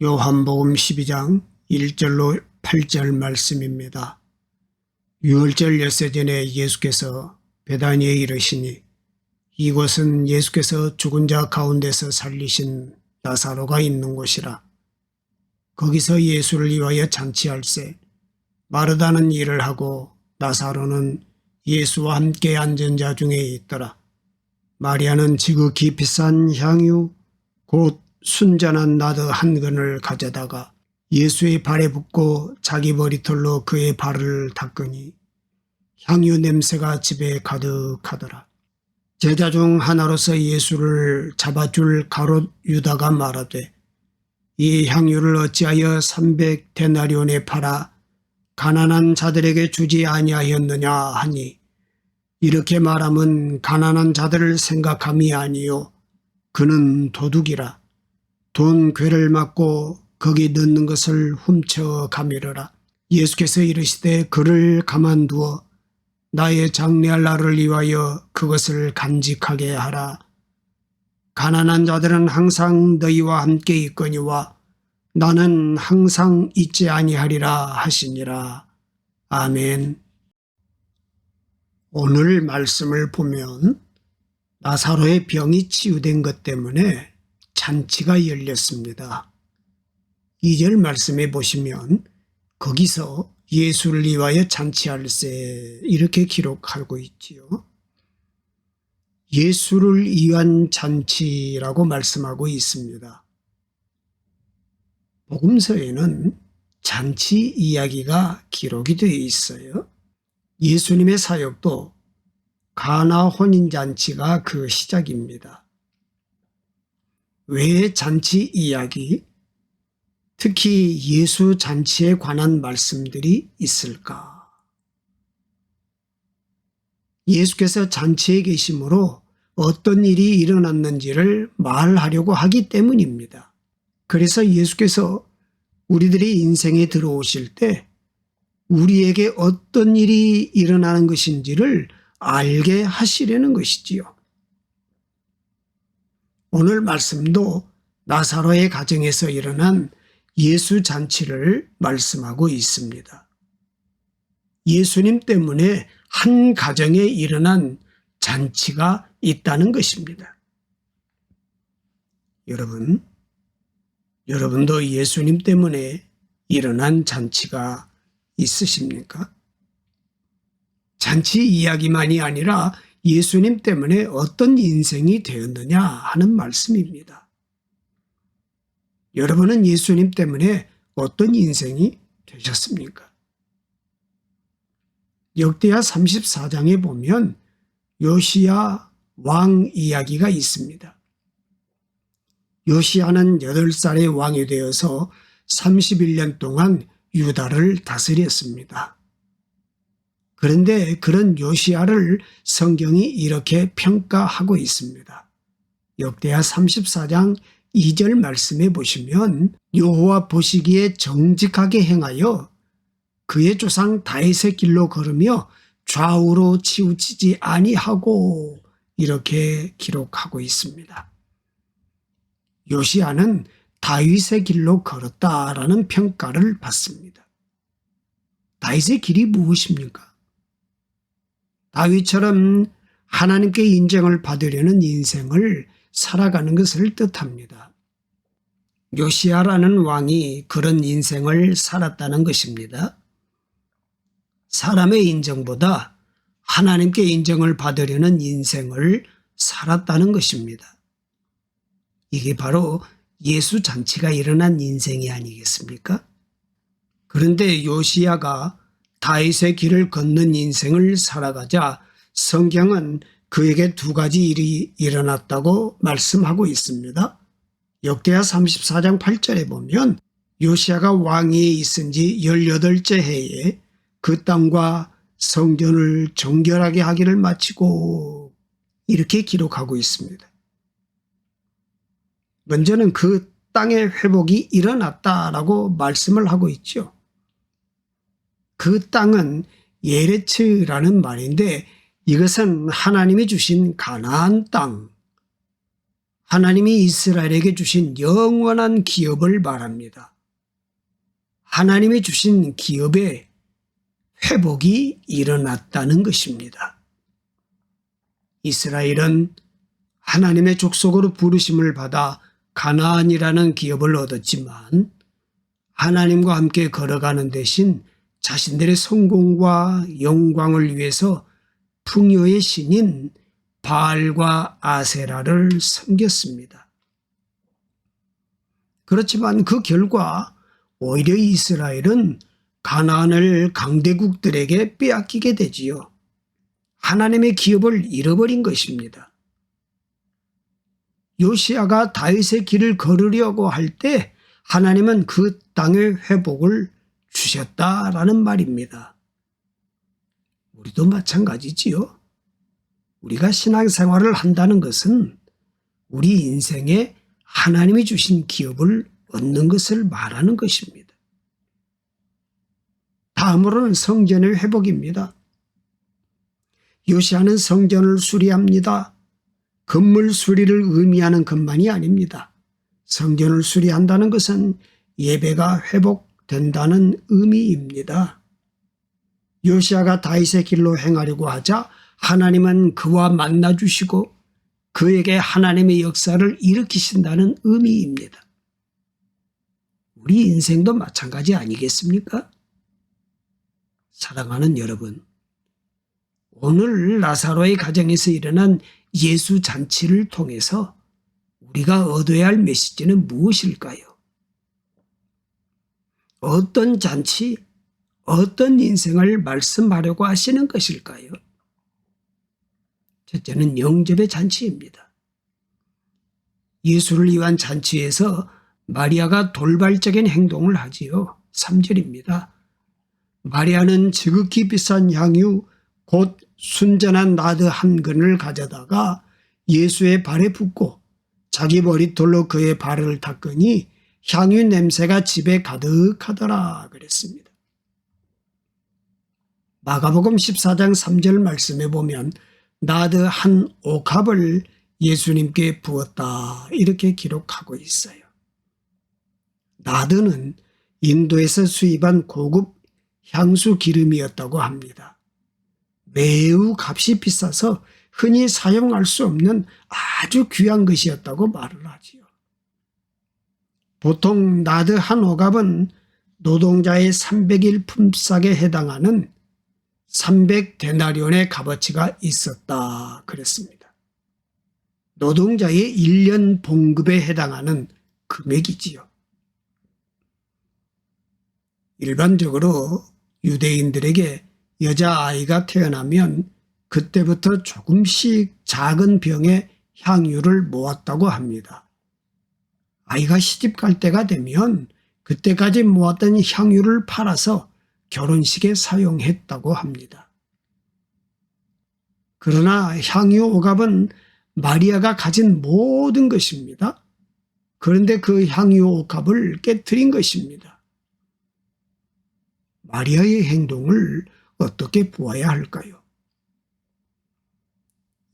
요한복음 12장 1절로 8절 말씀입니다. 유월절 엿새 전에 예수께서 베다니에 이르시니 이곳은 예수께서 죽은 자 가운데서 살리신 나사로가 있는 곳이라. 거기서 예수를 위하여 잔치할세 마르다는 일을 하고 나사로는 예수와 함께 앉은 자 중에 있더라. 마리아는 지극히 비싼 향유 곧 순전한 나드 한 근을 가져다가 예수의 발에 붓고 자기 머리털로 그의 발을 닦으니 향유 냄새가 집에 가득하더라. 제자 중 하나로서 예수를 잡아줄 가롯 유다가 말하되 이 향유를 어찌하여 300데나리온에 팔아 가난한 자들에게 주지 아니하였느냐 하니 이렇게 말함은 가난한 자들을 생각함이 아니요 그는 도둑이라. 돈 궤를 맞고 거기 넣는 것을 훔쳐 가미르라. 예수께서 이르시되 그를 가만두어 나의 장례할 날을 위하여 그것을 간직하게 하라. 가난한 자들은 항상 너희와 함께 있거니와 나는 항상 있지 아니하리라 하시니라. 아멘. 오늘 말씀을 보면 나사로의 병이 치유된 것 때문에 잔치가 열렸습니다. 2절 말씀에 보시면 거기서 예수를 위하여 잔치할세 이렇게 기록하고 있지요. 예수를 위한 잔치라고 말씀하고 있습니다. 복음서에는 잔치 이야기가 기록이 되어 있어요. 예수님의 사역도 가나 혼인잔치가 그 시작입니다. 왜 잔치 이야기, 특히 예수 잔치에 관한 말씀들이 있을까? 예수께서 잔치에 계심으로 어떤 일이 일어났는지를 말하려고 하기 때문입니다. 그래서 예수께서 우리들의 인생에 들어오실 때 우리에게 어떤 일이 일어나는 것인지를 알게 하시려는 것이지요. 오늘 말씀도 나사로의 가정에서 일어난 예수 잔치를 말씀하고 있습니다. 예수님 때문에 한 가정에 일어난 잔치가 있다는 것입니다. 여러분도 예수님 때문에 일어난 잔치가 있으십니까? 잔치 이야기만이 아니라 예수님 때문에 어떤 인생이 되었느냐 하는 말씀입니다. 여러분은 예수님 때문에 어떤 인생이 되셨습니까? 역대하 34장에 보면 요시야 왕 이야기가 있습니다. 요시야는 8살의 왕이 되어서 31년 동안 유다를 다스렸습니다. 그런데 그런 요시야를 성경이 이렇게 평가하고 있습니다. 역대하 34장 2절 말씀에 보시면 여호와 보시기에 정직하게 행하여 그의 조상 다윗의 길로 걸으며 좌우로 치우치지 아니하고 이렇게 기록하고 있습니다. 요시야는 다윗의 길로 걸었다라는 평가를 받습니다. 다윗의 길이 무엇입니까? 다윗처럼 하나님께 인정을 받으려는 인생을 살아가는 것을 뜻합니다. 요시야라는 왕이 그런 인생을 살았다는 것입니다. 사람의 인정보다 하나님께 인정을 받으려는 인생을 살았다는 것입니다. 이게 바로 예수 잔치가 일어난 인생이 아니겠습니까? 그런데 요시야가 다윗의 길을 걷는 인생을 살아가자 성경은 그에게 2가지 일이 일어났다고 말씀하고 있습니다. 역대하 34장 8절에 보면 요시야가 왕위에 있은 지 18째 해에 그 땅과 성전을 정결하게 하기를 마치고 이렇게 기록하고 있습니다. 먼저는 그 땅의 회복이 일어났다라고 말씀을 하고 있죠. 그 땅은 예레츠라는 말인데 이것은 하나님이 주신 가나안 땅, 하나님이 이스라엘에게 주신 영원한 기업을 말합니다. 하나님이 주신 기업의 회복이 일어났다는 것입니다. 이스라엘은 하나님의 족속으로 부르심을 받아 가나안이라는 기업을 얻었지만 하나님과 함께 걸어가는 대신 자신들의 성공과 영광을 위해서 풍요의 신인 바알과 아세라를 섬겼습니다. 그렇지만 그 결과 오히려 이스라엘은 가나안을 강대국들에게 빼앗기게 되지요. 하나님의 기업을 잃어버린 것입니다. 요시야가 다윗의 길을 걸으려고 할 때 하나님은 그 땅의 회복을 주셨다라는 말입니다. 우리도 마찬가지지요. 우리가 신앙생활을 한다는 것은 우리 인생에 하나님이 주신 기업을 얻는 것을 말하는 것입니다. 다음으로는 성전의 회복입니다. 요시야는 성전을 수리합니다. 건물 수리를 의미하는 것만이 아닙니다. 성전을 수리한다는 것은 예배가 회복된다는 의미입니다. 요시야가 다윗의 길로 행하려고 하자 하나님은 그와 만나 주시고 그에게 하나님의 역사를 일으키신다는 의미입니다. 우리 인생도 마찬가지 아니겠습니까? 사랑하는 여러분, 오늘 나사로의 가정에서 일어난 예수 잔치를 통해서 우리가 얻어야 할 메시지는 무엇일까요? 어떤 잔치, 어떤 인생을 말씀하려고 하시는 것일까요? 첫째는 영접의 잔치입니다. 예수를 위한 잔치에서 마리아가 돌발적인 행동을 하지요. 3절입니다. 마리아는 지극히 비싼 향유 곧 순전한 나드 한 근을 가져다가 예수의 발에 붓고 자기 머리털로 그의 발을 닦으니 향유 냄새가 집에 가득하더라 그랬습니다. 마가복음 14장 3절 말씀에 보면 나드 한 옥합을 예수님께 부었다 이렇게 기록하고 있어요. 나드는 인도에서 수입한 고급 향수 기름이었다고 합니다. 매우 값이 비싸서 흔히 사용할 수 없는 아주 귀한 것이었다고 말을 하지요. 보통 나드 한 옥합은 노동자의 300일 품삯에 해당하는 300데나리온의 값어치가 있었다 그랬습니다. 노동자의 1년 봉급에 해당하는 금액이지요. 일반적으로 유대인들에게 여자아이가 태어나면 그때부터 조금씩 작은 병에 향유를 모았다고 합니다. 아이가 시집 갈 때가 되면 그때까지 모았던 향유를 팔아서 결혼식에 사용했다고 합니다. 그러나 향유 옥합은 마리아가 가진 모든 것입니다. 그런데 그 향유 옥합을 깨뜨린 것입니다. 마리아의 행동을 어떻게 보아야 할까요?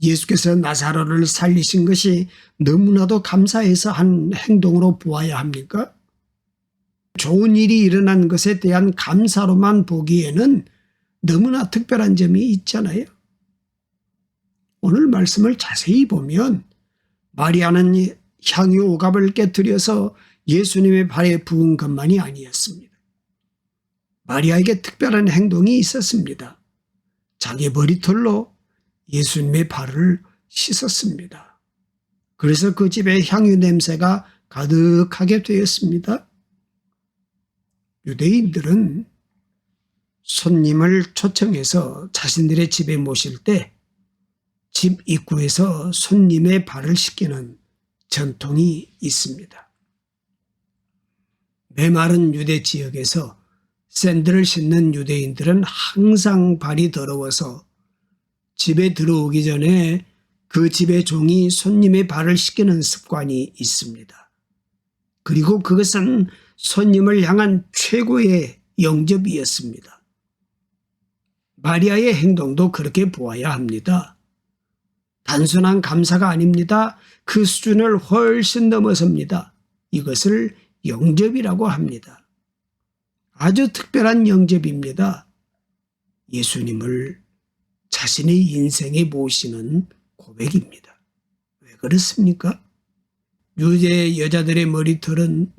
예수께서 나사로를 살리신 것이 너무나도 감사해서 한 행동으로 보아야 합니까? 좋은 일이 일어난 것에 대한 감사로만 보기에는 너무나 특별한 점이 있잖아요. 오늘 말씀을 자세히 보면 마리아는 향유 옥합을 깨뜨려서 예수님의 발에 부은 것만이 아니었습니다. 마리아에게 특별한 행동이 있었습니다. 자기 머리털로 예수님의 발을 씻었습니다. 그래서 그 집에 향유 냄새가 가득하게 되었습니다. 유대인들은 손님을 초청해서 자신들의 집에 모실 때 집 입구에서 손님의 발을 씻기는 전통이 있습니다. 메마른 유대 지역에서 샌들을 신는 유대인들은 항상 발이 더러워서 집에 들어오기 전에 그 집의 종이 손님의 발을 씻기는 습관이 있습니다. 그리고 그것은 손님을 향한 최고의 영접이었습니다. 마리아의 행동도 그렇게 보아야 합니다. 단순한 감사가 아닙니다. 그 수준을 훨씬 넘어섭니다. 이것을 영접이라고 합니다. 아주 특별한 영접입니다. 예수님을 자신의 인생에 모시는 고백입니다. 왜 그렇습니까? 유대 여자들의 머리털은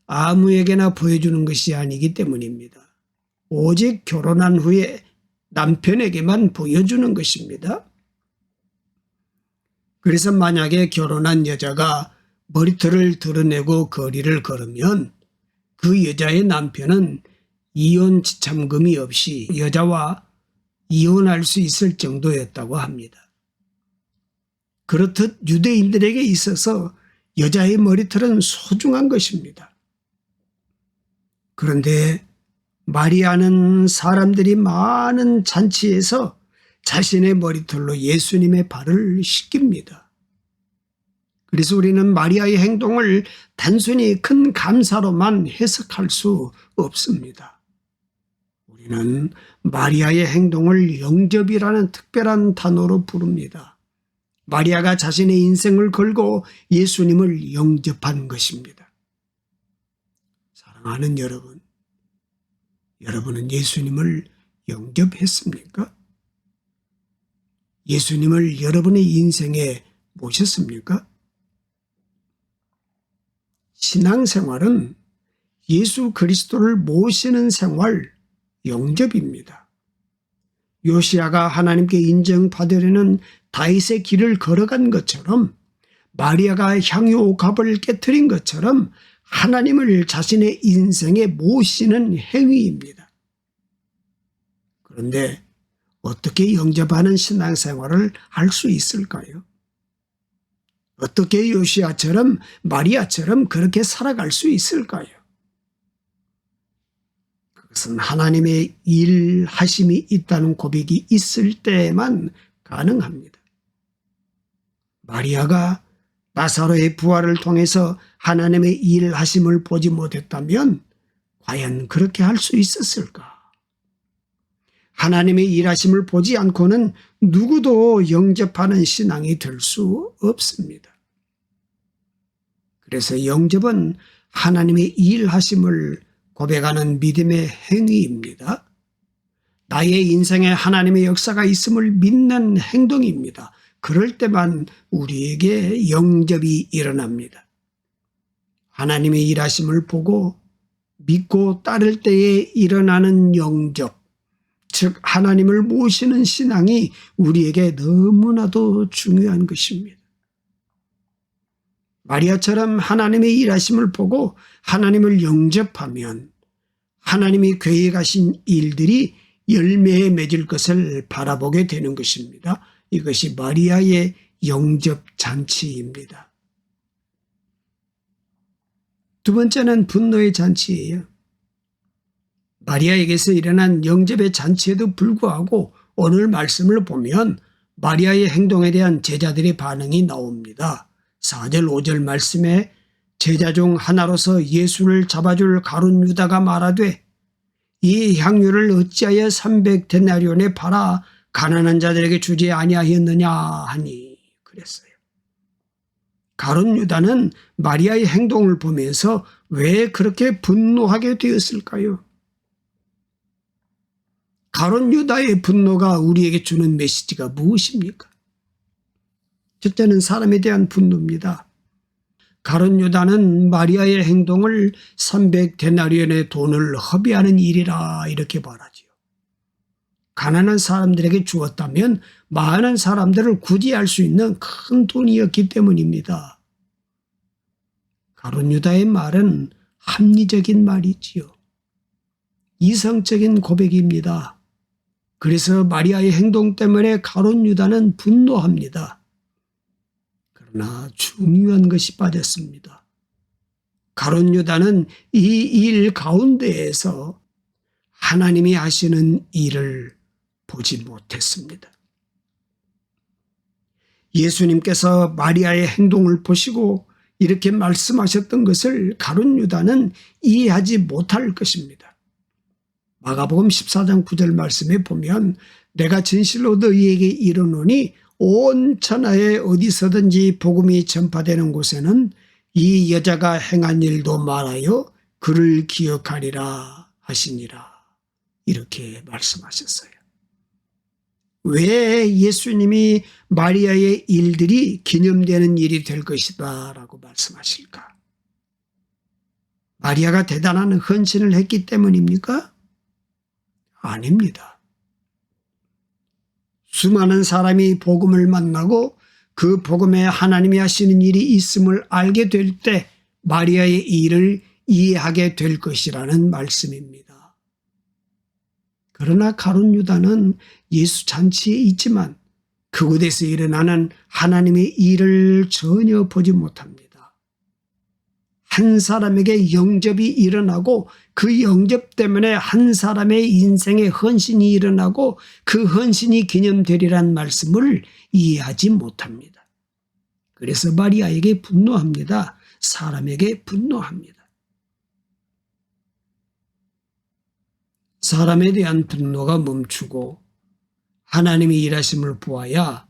아무에게나 보여주는 것이 아니기 때문입니다. 오직 결혼한 후에 남편에게만 보여주는 것입니다. 그래서 만약에 결혼한 여자가 머리털을 드러내고 거리를 걸으면 그 여자의 남편은 이혼 지참금이 없이 여자와 이혼할 수 있을 정도였다고 합니다. 그렇듯 유대인들에게 있어서 여자의 머리털은 소중한 것입니다. 그런데 마리아는 사람들이 많은 잔치에서 자신의 머리털로 예수님의 발을 씻깁니다. 그래서 우리는 마리아의 행동을 단순히 큰 감사로만 해석할 수 없습니다. 우리는 마리아의 행동을 영접이라는 특별한 단어로 부릅니다. 마리아가 자신의 인생을 걸고 예수님을 영접한 것입니다. 사랑하는 여러분, 여러분은 예수님을 영접했습니까? 예수님을 여러분의 인생에 모셨습니까? 신앙생활은 예수 그리스도를 모시는 생활, 영접입니다. 요시야가 하나님께 인정받으려는 다윗의 길을 걸어간 것처럼 마리아가 향유 옥합을 깨트린 것처럼 하나님을 자신의 인생에 모시는 행위입니다. 그런데 어떻게 영접하는 신앙생활을 할 수 있을까요? 어떻게 요시야처럼 마리아처럼 그렇게 살아갈 수 있을까요? 그것은 하나님의 일하심이 있다는 고백이 있을 때에만 가능합니다. 마리아가 나사로의 부활을 통해서 하나님의 일하심을 보지 못했다면 과연 그렇게 할 수 있었을까? 하나님의 일하심을 보지 않고는 누구도 영접하는 신앙이 될 수 없습니다. 그래서 영접은 하나님의 일하심을 고백하는 믿음의 행위입니다. 나의 인생에 하나님의 역사가 있음을 믿는 행동입니다. 그럴 때만 우리에게 영접이 일어납니다. 하나님의 일하심을 보고 믿고 따를 때에 일어나는 영접, 즉 하나님을 모시는 신앙이 우리에게 너무나도 중요한 것입니다. 마리아처럼 하나님의 일하심을 보고 하나님을 영접하면 하나님이 계획하신 일들이 열매에 맺을 것을 바라보게 되는 것입니다. 이것이 마리아의 영접 잔치입니다. 두 번째는 분노의 잔치예요. 마리아에게서 일어난 영접의 잔치에도 불구하고 오늘 말씀을 보면 마리아의 행동에 대한 제자들의 반응이 나옵니다. 4절 5절 말씀에 제자 중 하나로서 예수를 잡아줄 가룟 유다가 말하되 이 향유를 어찌하여 300데나리온에 팔아 가난한 자들에게 주지 아니하였느냐 하니 그랬어요. 가룟 유다는 마리아의 행동을 보면서 왜 그렇게 분노하게 되었을까요? 가룟 유다의 분노가 우리에게 주는 메시지가 무엇입니까? 첫째는 사람에 대한 분노입니다. 가룟 유다는 마리아의 행동을 300데나리온의 돈을 허비하는 일이라 이렇게 말하지요. 가난한 사람들에게 주었다면 많은 사람들을 구제할 수 있는 큰 돈이었기 때문입니다. 가룟 유다의 말은 합리적인 말이지요. 이성적인 고백입니다. 그래서 마리아의 행동 때문에 가룟 유다는 분노합니다. 그러나 중요한 것이 빠졌습니다. 가룟 유다는 이 일 가운데에서 하나님이 하시는 일을 보지 못했습니다. 예수님께서 마리아의 행동을 보시고 이렇게 말씀하셨던 것을 가룟 유다는 이해하지 못할 것입니다. 마가복음 14장 9절 말씀에 보면 내가 진실로 너희에게 이르노니 온 천하에 어디서든지 복음이 전파되는 곳에는 이 여자가 행한 일도 말하여 그를 기억하리라 하시니라. 이렇게 말씀하셨어요. 왜 예수님이 마리아의 일들이 기념되는 일이 될 것이다 라고 말씀하실까? 마리아가 대단한 헌신을 했기 때문입니까? 아닙니다. 수많은 사람이 복음을 만나고 그 복음에 하나님이 하시는 일이 있음을 알게 될 때 마리아의 일을 이해하게 될 것이라는 말씀입니다. 그러나 가룟 유다는 예수 잔치에 있지만 그곳에서 일어나는 하나님의 일을 전혀 보지 못합니다. 한 사람에게 영접이 일어나고 그 영접 때문에 한 사람의 인생에 헌신이 일어나고 그 헌신이 기념되리란 말씀을 이해하지 못합니다. 그래서 마리아에게 분노합니다. 사람에게 분노합니다. 사람에 대한 분노가 멈추고 하나님의 일하심을 보아야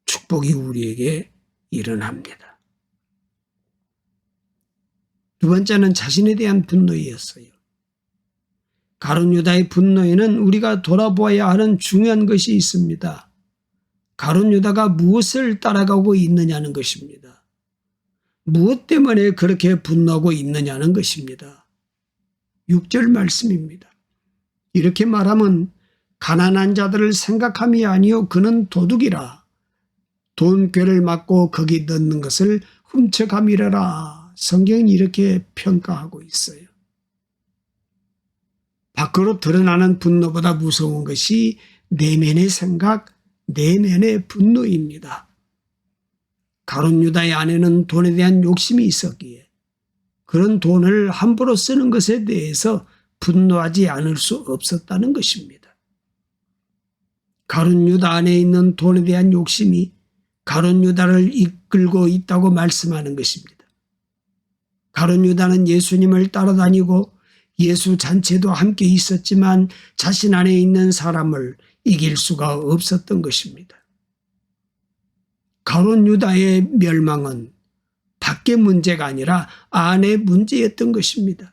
축복이 우리에게 일어납니다. 두 번째는 자신에 대한 분노였어요. 가룟 유다의 분노에는 우리가 돌아보아야 하는 중요한 것이 있습니다. 가룟 유다가 무엇을 따라가고 있느냐는 것입니다. 무엇 때문에 그렇게 분노하고 있느냐는 것입니다. 6절 말씀입니다. 이렇게 말하면 가난한 자들을 생각함이 아니요 그는 도둑이라. 돈꾀를 맞고 거기 넣는 것을 훔쳐감이라라. 성경은 이렇게 평가하고 있어요. 밖으로 드러나는 분노보다 무서운 것이 내면의 생각, 내면의 분노입니다. 가룟 유다의 아내는 돈에 대한 욕심이 있었기에 그런 돈을 함부로 쓰는 것에 대해서 분노하지 않을 수 없었다는 것입니다. 가룟 유다 안에 있는 돈에 대한 욕심이 가룟 유다를 이끌고 있다고 말씀하는 것입니다. 가룟 유다는 예수님을 따라다니고 예수 잔치에도 함께 있었지만 자신 안에 있는 사람을 이길 수가 없었던 것입니다. 가룟 유다의 멸망은 밖의 문제가 아니라 안의 문제였던 것입니다.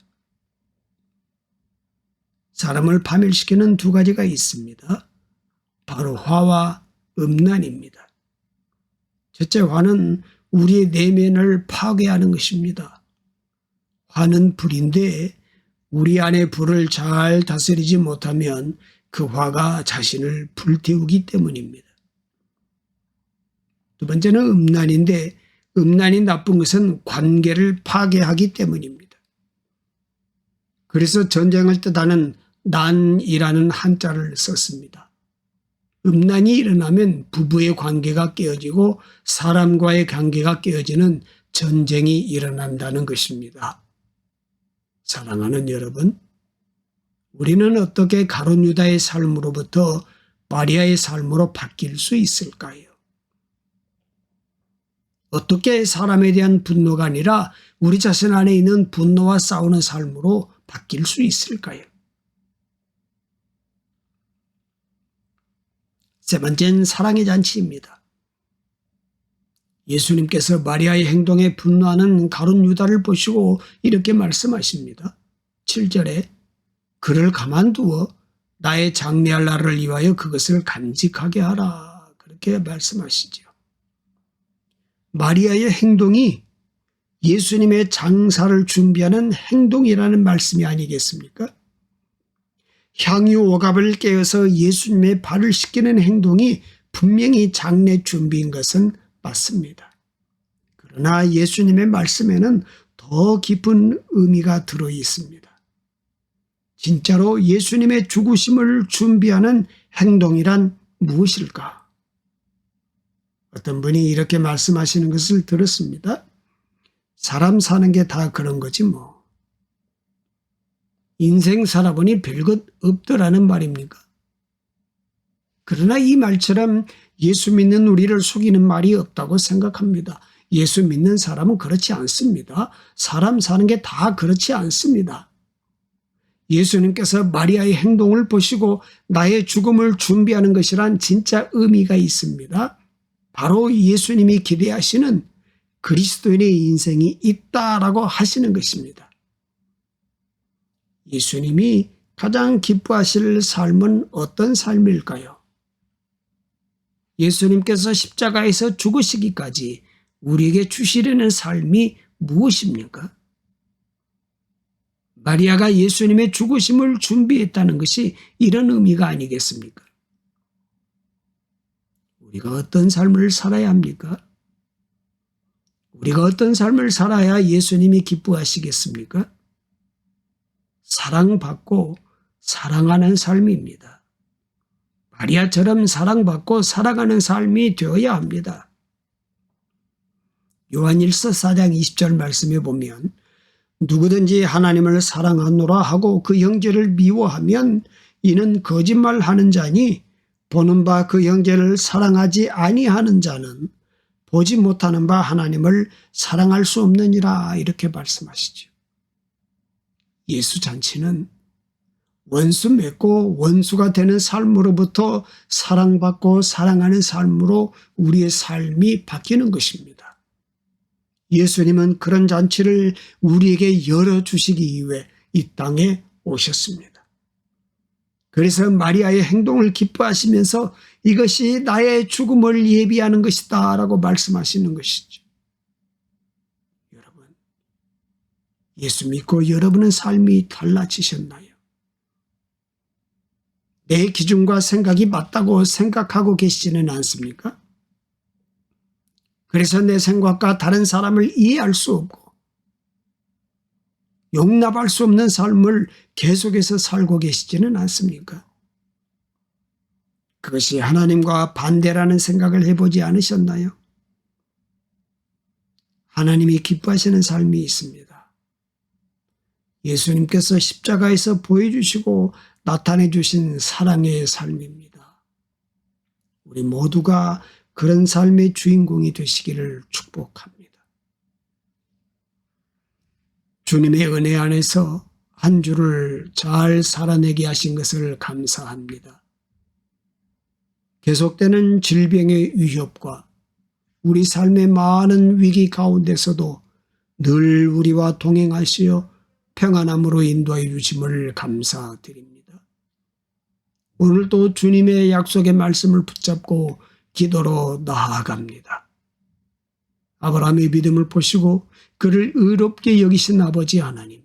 사람을 파멸시키는 두 가지가 있습니다. 바로 화와 음란입니다. 첫째 화는 우리의 내면을 파괴하는 것입니다. 화는 불인데 우리 안의 불을 잘 다스리지 못하면 그 화가 자신을 불태우기 때문입니다. 두 번째는 음란인데 음란이 나쁜 것은 관계를 파괴하기 때문입니다. 그래서 전쟁을 뜻하는 난이라는 한자를 썼습니다. 음란이 일어나면 부부의 관계가 깨어지고 사람과의 관계가 깨어지는 전쟁이 일어난다는 것입니다. 사랑하는 여러분, 우리는 어떻게 가룟 유다의 삶으로부터 마리아의 삶으로 바뀔 수 있을까요? 어떻게 사람에 대한 분노가 아니라 우리 자신 안에 있는 분노와 싸우는 삶으로 바뀔 수 있을까요? 세 번째는 사랑의 잔치입니다. 예수님께서 마리아의 행동에 분노하는 가룟 유다를 보시고 이렇게 말씀하십니다. 7절에 그를 가만두어 나의 장례할 날을 위하여 그것을 간직하게 하라. 그렇게 말씀하시죠. 마리아의 행동이 예수님의 장사를 준비하는 행동이라는 말씀이 아니겠습니까? 향유 오갑을 깨어서 예수님의 발을 씻기는 행동이 분명히 장례 준비인 것은 맞습니다. 그러나 예수님의 말씀에는 더 깊은 의미가 들어 있습니다. 진짜로 예수님의 죽으심을 준비하는 행동이란 무엇일까? 어떤 분이 이렇게 말씀하시는 것을 들었습니다. 사람 사는 게 다 그런 거지 뭐. 인생 살아보니 별것 없더라는 말입니까? 그러나 이 말처럼 예수 믿는 우리를 속이는 말이 없다고 생각합니다. 예수 믿는 사람은 그렇지 않습니다. 사람 사는 게 다 그렇지 않습니다. 예수님께서 마리아의 행동을 보시고 나의 죽음을 준비하는 것이란 진짜 의미가 있습니다. 바로 예수님이 기대하시는 그리스도인의 인생이 있다라고 하시는 것입니다. 예수님이 가장 기뻐하실 삶은 어떤 삶일까요? 예수님께서 십자가에서 죽으시기까지 우리에게 주시려는 삶이 무엇입니까? 마리아가 예수님의 죽으심을 준비했다는 것이 이런 의미가 아니겠습니까? 우리가 어떤 삶을 살아야 합니까? 우리가 어떤 삶을 살아야 예수님이 기뻐하시겠습니까? 사랑받고 사랑하는 삶입니다. 마리아처럼 사랑받고 사랑하는 삶이 되어야 합니다. 요한일서 4장 20절 말씀에 보면 누구든지 하나님을 사랑하노라 하고 그 형제를 미워하면 이는 거짓말하는 자니 보는 바 그 형제를 사랑하지 아니하는 자는 보지 못하는 바 하나님을 사랑할 수 없느니라 이렇게 말씀하시죠. 예수 잔치는 원수 맺고 원수가 되는 삶으로부터 사랑받고 사랑하는 삶으로 우리의 삶이 바뀌는 것입니다. 예수님은 그런 잔치를 우리에게 열어주시기 위해 이 땅에 오셨습니다. 그래서 마리아의 행동을 기뻐하시면서 이것이 나의 죽음을 예비하는 것이다 라고 말씀하시는 것이죠. 여러분, 예수 믿고 여러분의 삶이 달라지셨나요? 내 기준과 생각이 맞다고 생각하고 계시지는 않습니까? 그래서 내 생각과 다른 사람을 이해할 수 없고 용납할 수 없는 삶을 계속해서 살고 계시지는 않습니까? 그것이 하나님과 반대라는 생각을 해보지 않으셨나요? 하나님이 기뻐하시는 삶이 있습니다. 예수님께서 십자가에서 보여주시고 나타내 주신 사랑의 삶입니다. 우리 모두가 그런 삶의 주인공이 되시기를 축복합니다. 주님의 은혜 안에서 한 주를 잘 살아내게 하신 것을 감사합니다. 계속되는 질병의 위협과 우리 삶의 많은 위기 가운데서도 늘 우리와 동행하시어 평안함으로 인도하여 주심을 감사드립니다. 오늘도 주님의 약속의 말씀을 붙잡고 기도로 나아갑니다. 아브라함의 믿음을 보시고 그를 의롭게 여기신 아버지 하나님,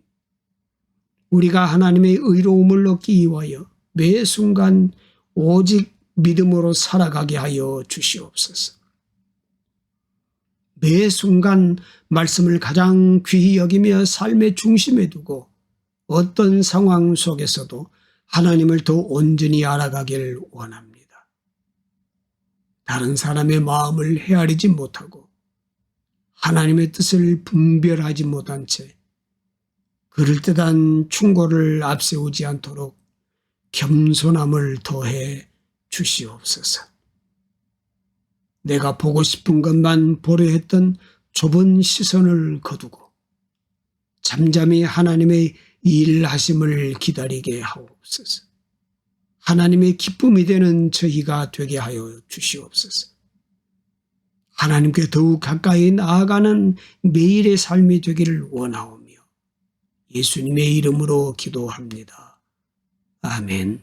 우리가 하나님의 의로움을 얻기 위하여 매 순간 오직 믿음으로 살아가게 하여 주시옵소서. 매 순간 말씀을 가장 귀히 여기며 삶의 중심에 두고 어떤 상황 속에서도 하나님을 더 온전히 알아가길 원합니다. 다른 사람의 마음을 헤아리지 못하고 하나님의 뜻을 분별하지 못한 채 그럴듯한 충고를 앞세우지 않도록 겸손함을 더해 주시옵소서. 내가 보고 싶은 것만 보려 했던 좁은 시선을 거두고 잠잠히 하나님의 일하심을 기다리게 하옵소서. 하나님의 기쁨이 되는 저희가 되게 하여 주시옵소서. 하나님께 더욱 가까이 나아가는 매일의 삶이 되기를 원하오며 예수님의 이름으로 기도합니다. 아멘.